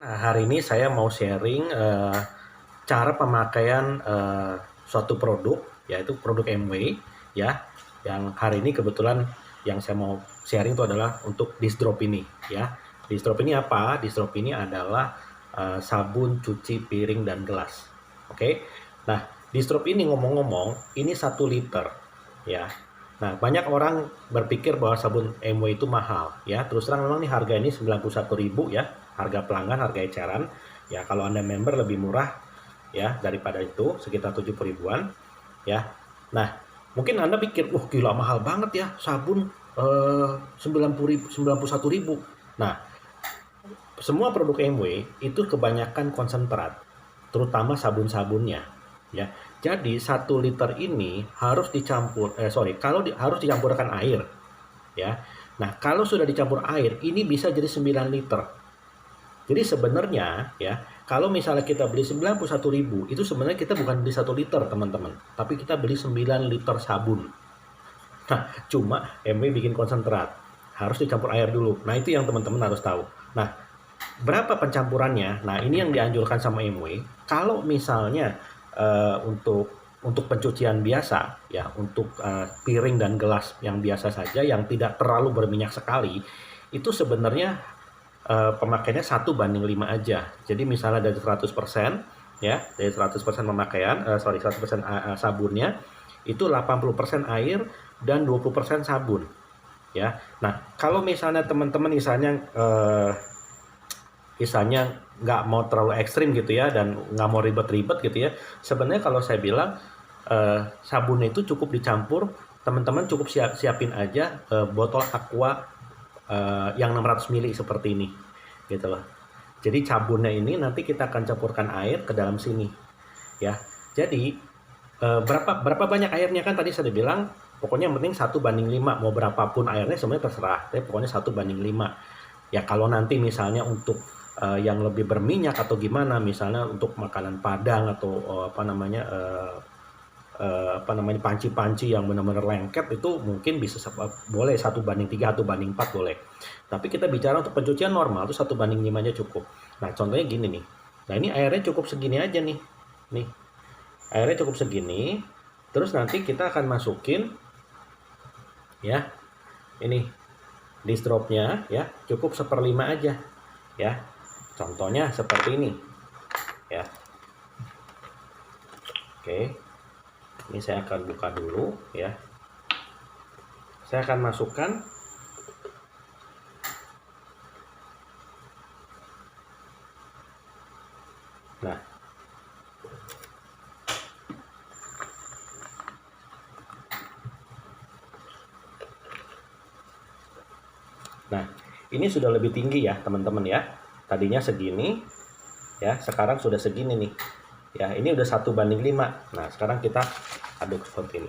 Hari ini saya mau sharing cara pemakaian suatu produk, yaitu produk MW, ya. Yang hari ini kebetulan yang saya mau sharing itu adalah untuk disk drop ini, ya. Disk drop ini apa? Disk drop ini adalah sabun cuci piring dan gelas. Oke. Nah, disk drop ini ngomong-ngomong, ini 1 liter, ya. Nah, banyak orang berpikir bahwa sabun MW itu mahal, ya. Terus terang memang nih harga ini 91.000 ya, harga pelanggan, harga eceran. Ya, kalau Anda member lebih murah ya daripada itu, sekitar 70 ribuan, ya. Nah, mungkin Anda pikir, "Wah, gila mahal banget ya sabun 91.000." Nah, semua produk MW itu kebanyakan konsentrat, terutama sabun-sabunnya, ya. Jadi 1 liter ini harus dicampur, harus dicampurkan air, ya. Nah, kalau sudah dicampur air, ini bisa jadi 9 liter. Jadi sebenarnya ya, kalau misalnya kita beli 91.000, itu sebenarnya kita bukan beli 1 liter, teman-teman, tapi kita beli 9 liter sabun. Nah, cuma MW bikin konsentrat, harus dicampur air dulu. Nah, itu yang teman-teman harus tahu. Nah, berapa pencampurannya? Nah, ini yang dianjurkan sama MW. Kalau misalnya untuk pencucian biasa, ya, untuk piring dan gelas yang biasa saja, yang tidak terlalu berminyak sekali, itu sebenarnya pemakaiannya 1:5 aja. Jadi misalnya dari 100%, ya, dari 100% pemakaian, 100% sabunnya, itu 80% air dan 20% sabun, ya. Nah, kalau misalnya teman-teman misalnya nggak mau terlalu ekstrim gitu ya, dan nggak mau ribet-ribet gitu ya, sebenarnya kalau saya bilang sabunnya itu cukup dicampur, teman-teman cukup siapin aja botol aqua yang 600 ml seperti ini, gitu loh. Jadi sabunnya ini nanti kita akan campurkan air ke dalam sini, ya. Jadi berapa banyak airnya, kan tadi saya bilang pokoknya yang penting 1:5, mau berapapun airnya sebenarnya terserah, tapi pokoknya 1:5. Ya, kalau nanti misalnya untuk yang lebih berminyak atau gimana, misalnya untuk makanan Padang atau panci-panci yang benar-benar lengket, itu mungkin bisa boleh 1:3 atau 1:4 boleh. Tapi kita bicara untuk pencucian normal itu 1:5 aja cukup. Nah, contohnya gini nih. Nah, ini airnya cukup segini aja nih. Nih, airnya cukup segini. Terus nanti kita akan masukin, ya, ini disk dropnya, ya, cukup 1/5 aja, ya. Contohnya seperti ini, ya. Oke, ini saya akan buka dulu, ya. Saya akan masukkan. Nah, ini sudah lebih tinggi ya teman-teman ya. Tadinya segini, ya, sekarang sudah segini nih. Ya, ini udah 1:5. Nah, sekarang kita aduk seperti ini.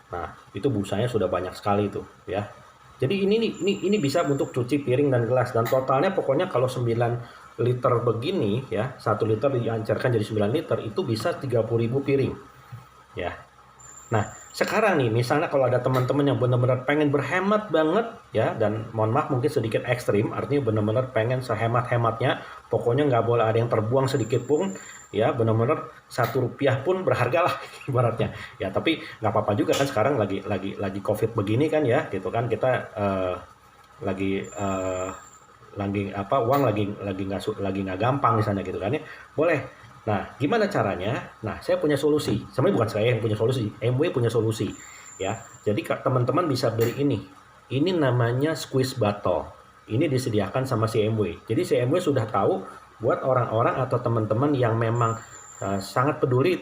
Nah, itu busanya sudah banyak sekali tuh, ya. Jadi ini bisa untuk cuci piring dan gelas, dan totalnya pokoknya kalau 9 liter begini ya, 1 liter diancarkan jadi 9 liter, itu bisa 30.000 piring, ya. Nah, sekarang nih misalnya kalau ada teman-teman yang benar-benar pengen berhemat banget ya, dan mohon maaf mungkin sedikit ekstrim, artinya benar-benar pengen sehemat-hematnya, pokoknya nggak boleh ada yang terbuang sedikit pun, ya, benar-benar 1 rupiah pun berharga lah ibaratnya. Ya, tapi nggak apa-apa juga kan, sekarang lagi COVID begini kan ya, gitu kan, kita lagi uang lagi nggak gampang misalnya gitu kan ya, boleh. Nah, gimana caranya? Nah, saya punya solusi. Sebenarnya bukan saya yang punya solusi, MW punya solusi, ya. Jadi teman-teman bisa beli ini. Ini namanya squeeze bottle. Ini disediakan sama si MW. Jadi si MW sudah tahu buat orang-orang atau teman-teman yang memang sangat peduli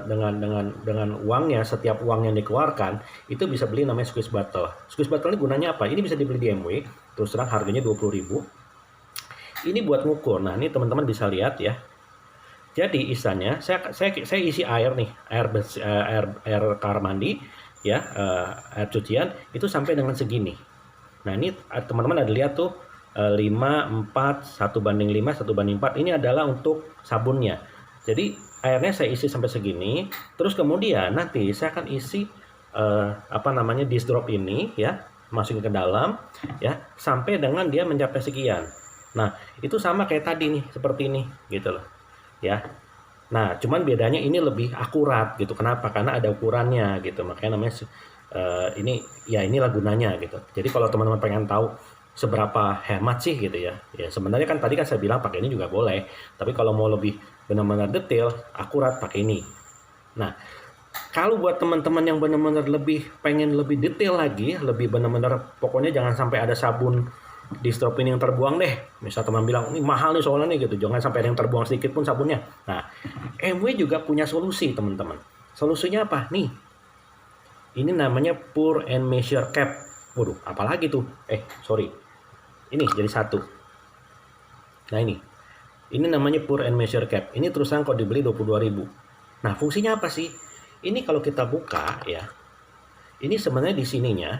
dengan uangnya, setiap uang yang dikeluarkan, itu bisa beli namanya squeeze bottle. Squeeze bottle ini gunanya apa? Ini bisa dibeli di MW, terus terang harganya 20.000. Ini buat ngukur. Nah, ini teman-teman bisa lihat ya. Jadi istilahnya saya isi air nih, air kamar mandi, ya, air cucian itu sampai dengan segini. Nah, ini teman-teman ada lihat tuh 5, 4, 1:5, 1:4. Ini adalah untuk sabunnya. Jadi airnya saya isi sampai segini. Terus kemudian nanti saya akan isi disk drop ini, ya, masukin ke dalam, ya, sampai dengan dia mencapai sekian. Nah, itu sama kayak tadi nih, seperti ini gitu loh. Ya. Nah, cuman bedanya ini lebih akurat gitu. Kenapa? Karena ada ukurannya gitu. Makanya namanya ini ya inilah gunanya gitu. Jadi kalau teman-teman pengen tahu seberapa hemat sih gitu ya. Ya sebenarnya kan tadi kan saya bilang pakai ini juga boleh. Tapi kalau mau lebih benar-benar detail, akurat pakai ini. Nah, kalau buat teman-teman yang benar-benar pengen lebih detail lagi, lebih benar-benar pokoknya jangan sampai ada sabun di strop ini yang terbuang deh. Misal teman bilang, ini mahal nih soalnya nih gitu. Jangan sampai ada yang terbuang sedikit pun sabunnya. Nah, MW juga punya solusi teman-teman. Solusinya apa? Nih, ini namanya pour and measure cap. Waduh, apalagi tuh? Sorry. Ini jadi satu. Nah ini namanya pour and measure cap. Ini terusan kok dibeli 22.000. Nah, fungsinya apa sih? Ini kalau kita buka ya, ini sebenarnya di sininya,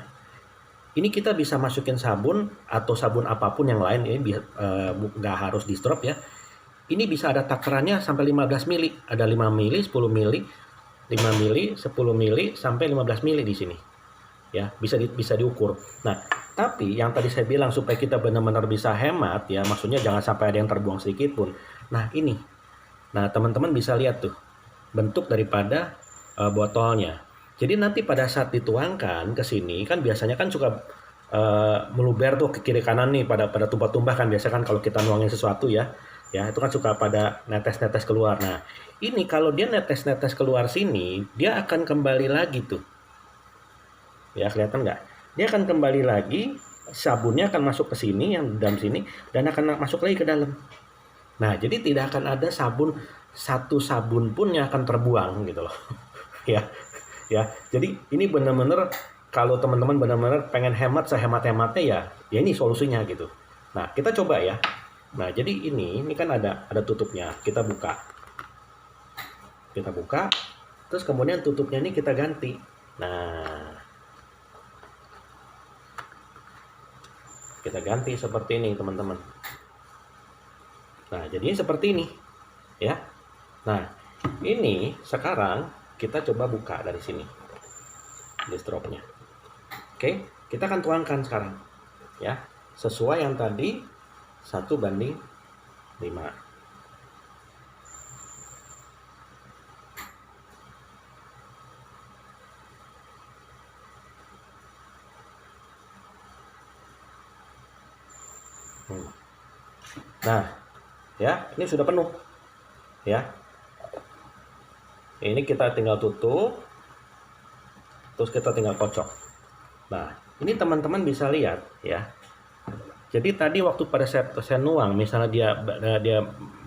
ini kita bisa masukin sabun atau sabun apapun yang lain, ini nggak harus di strop ya. Ini bisa ada takarannya sampai 15 mili, ada 5 mili, 10 mili, 5 mili, 10 mili, sampai 15 mili di sini. Ya, bisa diukur. Nah, tapi yang tadi saya bilang supaya kita benar-benar bisa hemat ya, maksudnya jangan sampai ada yang terbuang sedikit pun. Nah, ini. Nah, teman-teman bisa lihat tuh bentuk daripada botolnya. Jadi nanti pada saat dituangkan ke sini kan biasanya kan suka meluber tuh ke kiri kanan nih pada tumpah-tumpah kan biasa kan kalau kita nuangin sesuatu ya. Ya, itu kan suka pada netes-netes keluar. Nah, ini kalau dia netes-netes keluar sini, dia akan kembali lagi tuh. Ya, kelihatan nggak? Dia akan kembali lagi, sabunnya akan masuk ke sini, yang dalam sini, dan akan masuk lagi ke dalam. Nah, jadi tidak akan ada satu sabun pun yang akan terbuang gitu loh. Ya, ya. Jadi ini benar-benar kalau teman-teman benar-benar pengen hemat sehemat-hematnya ya ini solusinya gitu. Nah, kita coba ya. Nah, jadi ini kan ada tutupnya. Kita buka. Terus kemudian tutupnya ini kita ganti. Nah, kita ganti seperti ini, teman-teman. Nah, jadinya seperti ini. Ya. Nah, ini sekarang kita coba buka dari sini. Di stropnya. Oke, kita akan tuangkan sekarang. Ya, sesuai yang tadi 1:5. Nah, ya, ini sudah penuh. Ya. Ini kita tinggal tutup. Terus kita tinggal kocok. Nah, ini teman-teman bisa lihat ya. Jadi tadi waktu pada saya nuang, misalnya dia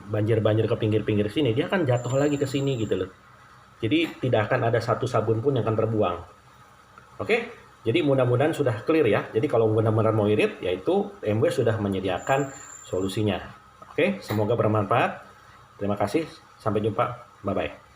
banjir-banjir ke pinggir-pinggir sini, dia akan jatuh lagi ke sini gitu loh. Jadi tidak akan ada satu sabun pun yang akan terbuang. Oke? Jadi mudah-mudahan sudah clear ya. Jadi kalau benar-benar mau irit, yaitu MW sudah menyediakan solusinya. Oke? Semoga bermanfaat. Terima kasih. Sampai jumpa. Bye-bye.